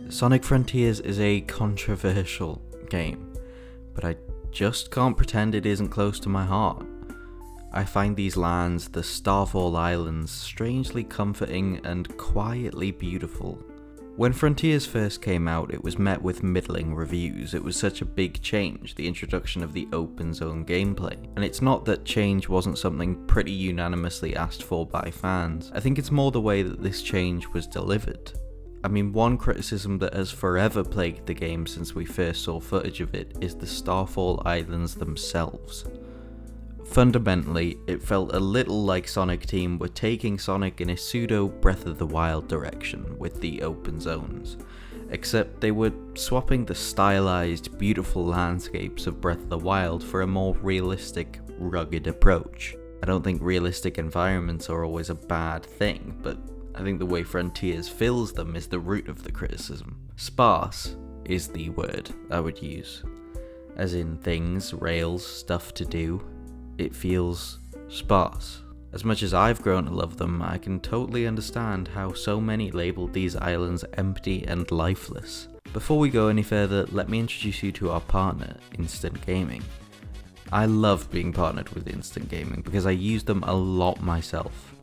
Sonic Frontiers is a controversial game, but I just can't pretend it isn't close to my heart. I find these lands, the Starfall Islands, strangely comforting and quietly beautiful. When Frontiers first came out, it was met with middling reviews. It was such a big change, the introduction of the open zone gameplay. And it's not that change wasn't something pretty unanimously asked for by fans. I think it's more the way that this change was delivered. I mean, one criticism that has forever plagued the game since we first saw footage of it is the Starfall Islands themselves. Fundamentally, it felt a little like Sonic Team were taking Sonic in a pseudo Breath of the Wild direction with the open zones, except they were swapping the stylized, beautiful landscapes of Breath of the Wild for a more realistic, rugged approach. I don't think realistic environments are always a bad thing, but I think the way Frontiers fills them is the root of the criticism. Sparse is the word I would use, as in things, rails, stuff to do. It feels sparse. As much as I've grown to love them, I can totally understand how so many labelled these islands empty and lifeless. Before we go any further, let me introduce you to our partner, Instant Gaming. I love being partnered with Instant Gaming because I use them a lot myself.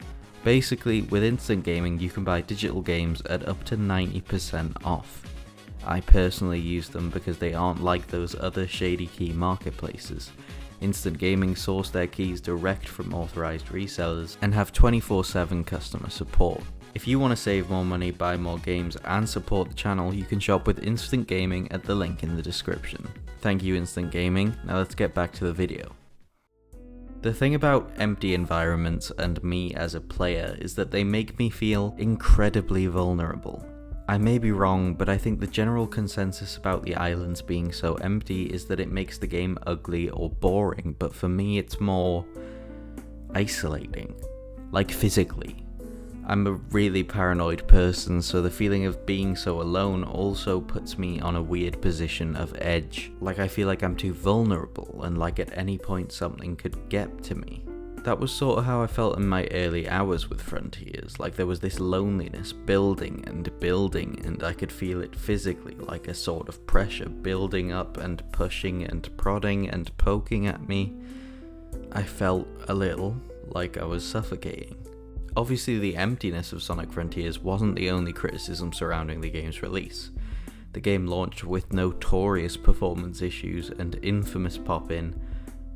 Basically, with Instant Gaming you can buy digital games at up to 90% off. I personally use them because they aren't like those other shady key marketplaces. Instant Gaming source their keys direct from authorized resellers and have 24/7 customer support. If you want to save more money, buy more games, and support the channel, you can shop with Instant Gaming at the link in the description. Thank you, Instant Gaming. Now let's get back to the video. The thing about empty environments and me as a player is that they make me feel incredibly vulnerable. I may be wrong, but I think the general consensus about the islands being so empty is that it makes the game ugly or boring, but for me it's more isolating, like physically. I'm a really paranoid person, so the feeling of being so alone also puts me on a weird position of edge, like I feel like I'm too vulnerable and like at any point something could get to me. That was sort of how I felt in my early hours with Frontiers, like there was this loneliness building, and I could feel it physically, like a sort of pressure building up and pushing and prodding and poking at me. I felt a little like I was suffocating. Obviously the emptiness of Sonic Frontiers wasn't the only criticism surrounding the game's release. The game launched with notorious performance issues and infamous pop-in,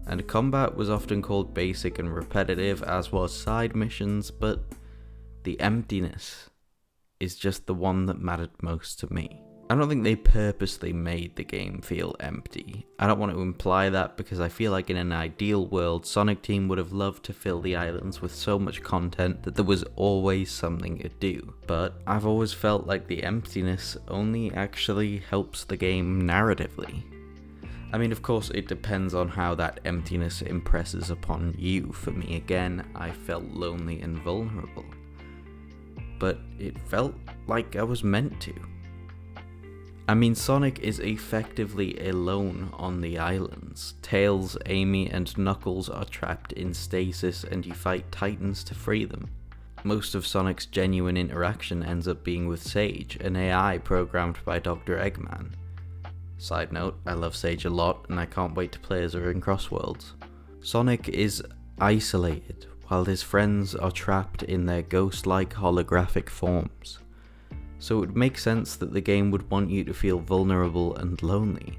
and combat was often called basic and repetitive, as was side missions, but the emptiness is just the one that mattered most to me. I don't think they purposely made the game feel empty. I don't want to imply that because I feel like in an ideal world, Sonic Team would have loved to fill the islands with so much content that there was always something to do. But I've always felt like the emptiness only actually helps the game narratively. I mean, of course, it depends on how that emptiness impresses upon you. For me, again, I felt lonely and vulnerable. But it felt like I was meant to. I mean, Sonic is effectively alone on the islands. Tails, Amy, and Knuckles are trapped in stasis and you fight Titans to free them. Most of Sonic's genuine interaction ends up being with Sage, an AI programmed by Dr. Eggman. Side note, I love Sage a lot and I can't wait to play as her in Crossworlds. Sonic is isolated while his friends are trapped in their ghost-like holographic forms. So it would make sense that the game would want you to feel vulnerable and lonely.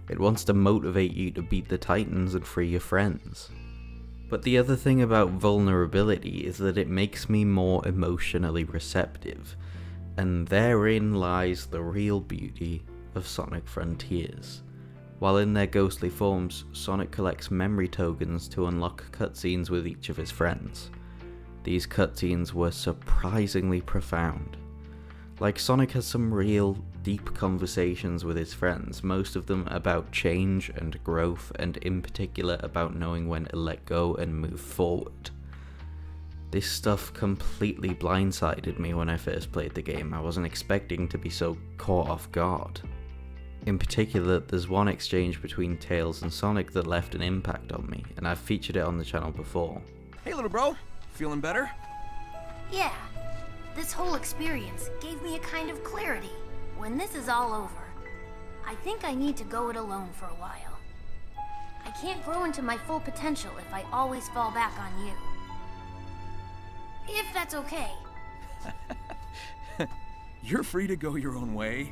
It wants to motivate you to beat the Titans and free your friends. But the other thing about vulnerability is that it makes me more emotionally receptive, and therein lies the real beauty of Sonic Frontiers. While in their ghostly forms, Sonic collects memory tokens to unlock cutscenes with each of his friends. These cutscenes were surprisingly profound. Like, Sonic has some real, deep conversations with his friends, most of them about change and growth, and in particular about knowing when to let go and move forward. This stuff completely blindsided me when I first played the game. I wasn't expecting to be so caught off guard. In particular, there's one exchange between Tails and Sonic that left an impact on me, and I've featured it on the channel before. Hey little bro, feeling better? Yeah, this whole experience gave me a kind of clarity. when this is all over, I think I need to go it alone for a while. I can't grow into my full potential if I always fall back on you. If that's okay. You're free to go your own way.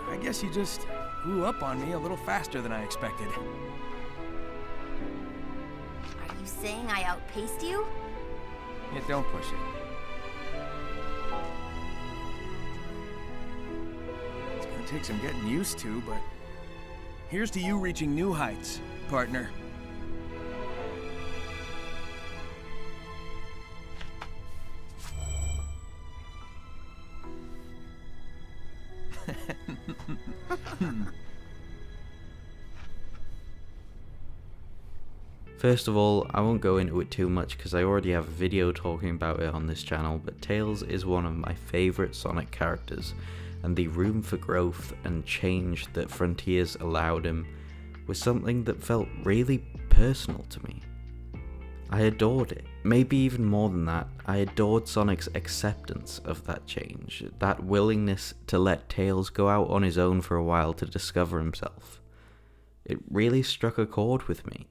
I guess you just grew up on me a little faster than I expected. Are you saying I outpaced you? Yeah, don't push it. It's gonna take some getting used to, but here's to you reaching new heights, partner. First of all, I won't go into it too much because I already have a video talking about it on this channel, but Tails is one of my favourite Sonic characters, and the room for growth and change that Frontiers allowed him was something that felt really personal to me. I adored it. Maybe even more than that, I adored Sonic's acceptance of that change, that willingness to let Tails go out on his own for a while to discover himself. It really struck a chord with me.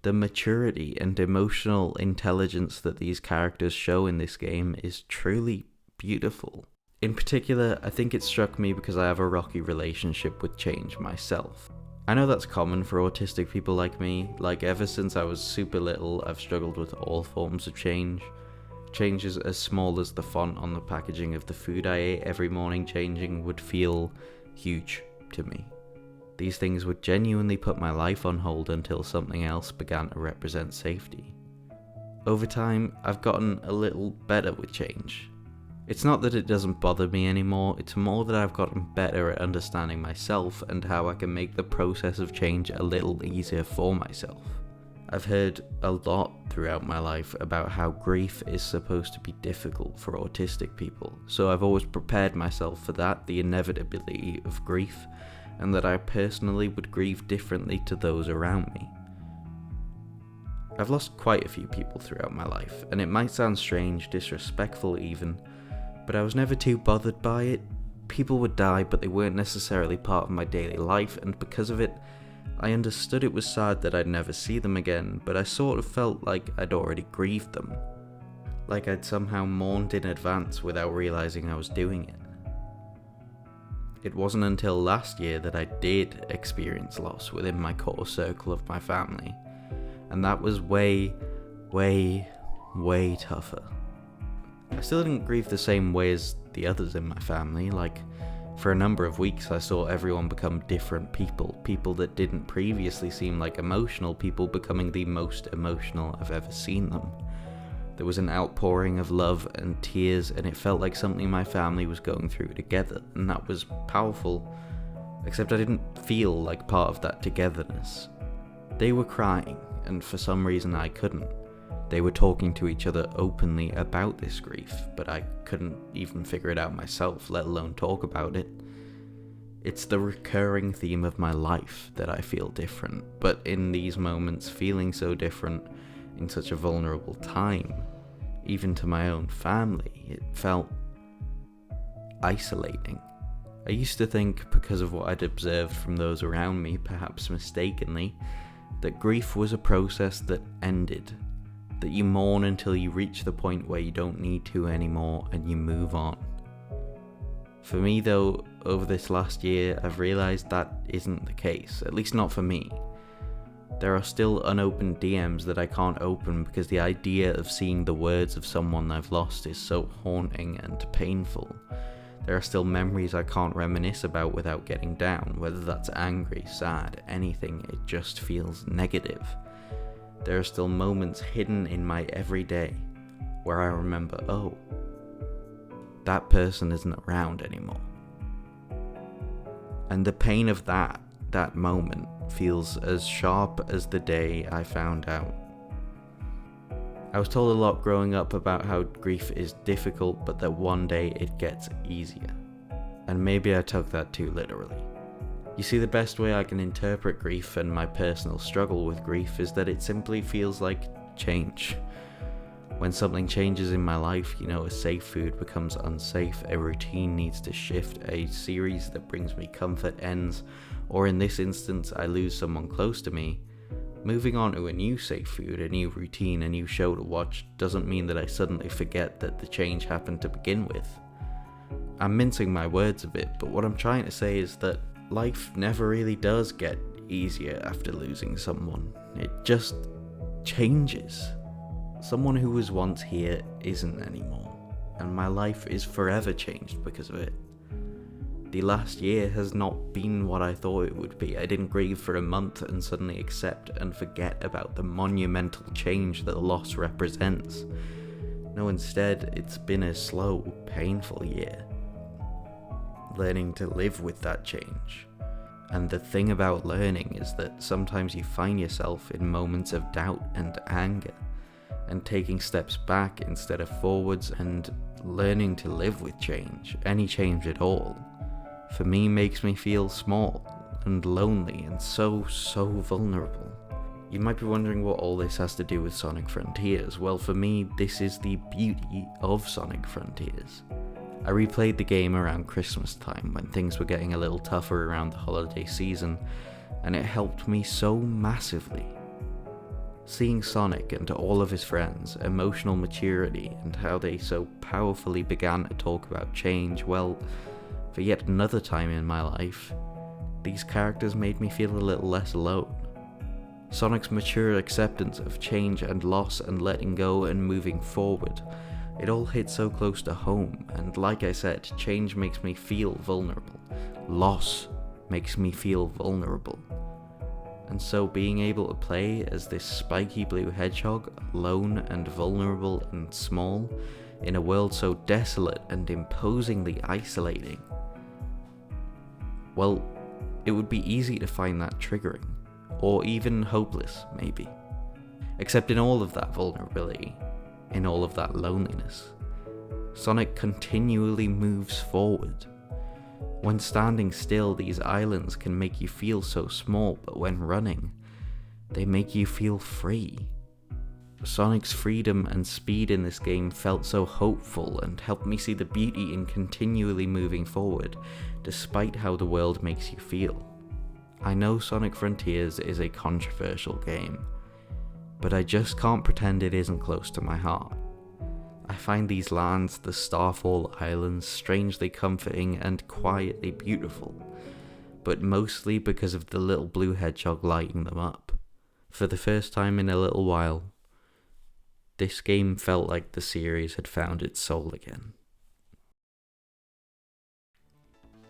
The maturity and emotional intelligence that these characters show in this game is truly beautiful. In particular, I think it struck me because I have a rocky relationship with change myself. I know that's common for autistic people like me. Like, ever since I was super little, I've struggled with all forms of change. Changes as small as the font on the packaging of the food I ate every morning changing would feel huge to me. These things would genuinely put my life on hold until something else began to represent safety. Over time, I've gotten a little better with change. It's not that it doesn't bother me anymore, it's more that I've gotten better at understanding myself and how I can make the process of change a little easier for myself. I've heard a lot throughout my life about how grief is supposed to be difficult for autistic people, so I've always prepared myself for that, the inevitability of grief, and that I personally would grieve differently to those around me. I've lost quite a few people throughout my life, and it might sound strange, disrespectful even, but I was never too bothered by it. People would die, but they weren't necessarily part of my daily life, and because of it, I understood it was sad that I'd never see them again, but I sort of felt like I'd already grieved them. Like I'd somehow mourned in advance without realizing I was doing it. It wasn't until last year that I did experience loss within my core circle of my family, and that was way tougher. I still didn't grieve the same way as the others in my family. Like, for a number of weeks I saw everyone become different people that didn't previously seem like emotional people becoming the most emotional I've ever seen them. There was an outpouring of love and tears, and it felt like something my family was going through together, and that was powerful, except I didn't feel like part of that togetherness. They were crying, and for some reason I couldn't. They were talking to each other openly about this grief, but I couldn't even figure it out myself, let alone talk about it. It's the recurring theme of my life that I feel different, but in these moments, feeling so different in such a vulnerable time, even to my own family, it felt isolating. I used to think, because of what I'd observed from those around me, perhaps mistakenly, that grief was a process that ended, that you mourn until you reach the point where you don't need to anymore and you move on. For me though, over this last year, I've realised that isn't the case, at least not for me. There are still unopened DMs that I can't open because the idea of seeing the words of someone I've lost is so haunting and painful. There are still memories I can't reminisce about without getting down, whether that's angry, sad, anything, it just feels negative. There are still moments hidden in my everyday where I remember, oh, that person isn't around anymore. And the pain of that moment feels as sharp as the day I found out. I was told a lot growing up about how grief is difficult, but that one day it gets easier. And maybe I took that too literally. You see, the best way I can interpret grief and my personal struggle with grief is that it simply feels like change. When something changes in my life, a safe food becomes unsafe, a routine needs to shift, a series that brings me comfort ends, or in this instance, I lose someone close to me, moving on to a new safe food, a new routine, a new show to watch doesn't mean that I suddenly forget that the change happened to begin with. I'm mincing my words a bit, but what I'm trying to say is that life never really does get easier after losing someone. It just changes. Someone who was once here isn't anymore, and my life is forever changed because of it. The last year has not been what I thought it would be. I didn't grieve for a month and suddenly accept and forget about the monumental change that the loss represents. No, instead, it's been a slow, painful year. Learning to live with that change. And the thing about learning is that sometimes you find yourself in moments of doubt and anger, and taking steps back instead of forwards, and learning to live with change, any change at all, for me makes me feel small and lonely and so vulnerable. You might be wondering what all this has to do with Sonic Frontiers. Well, for me, this is the beauty of Sonic Frontiers. I replayed the game around Christmas time when things were getting a little tougher around the holiday season, and it helped me so massively. Seeing Sonic and all of his friends' emotional maturity and how they so powerfully began to talk about change, well, for yet another time in my life, these characters made me feel a little less alone. Sonic's mature acceptance of change and loss and letting go and moving forward, it all hit so close to home, and like I said, change makes me feel vulnerable. Loss makes me feel vulnerable. And so being able to play as this spiky blue hedgehog, lone and vulnerable and small, in a world so desolate and imposingly isolating, well, it would be easy to find that triggering, or even hopeless, maybe. Except in all of that vulnerability, in all of that loneliness, Sonic continually moves forward. When standing still, these islands can make you feel so small, but when running, they make you feel free. Sonic's freedom and speed in this game felt so hopeful and helped me see the beauty in continually moving forward, despite how the world makes you feel. I know Sonic Frontiers is a controversial game, but I just can't pretend it isn't close to my heart. I find these lands, the Starfall Islands, strangely comforting and quietly beautiful, but mostly because of the little blue hedgehog lighting them up. For the first time in a little while, this game felt like the series had found its soul again.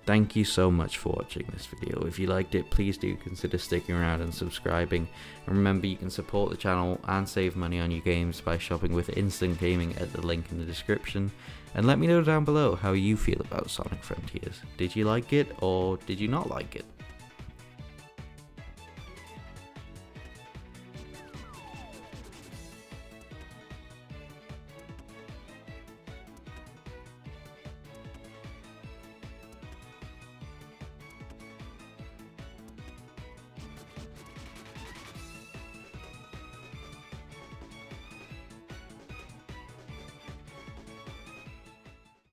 Thank you so much for watching this video. If you liked it, please do consider sticking around and subscribing. And remember, you can support the channel and save money on your games by shopping with Instant Gaming at the link in the description. And let me know down below how you feel about Sonic Frontiers. Did you like it or did you not like it?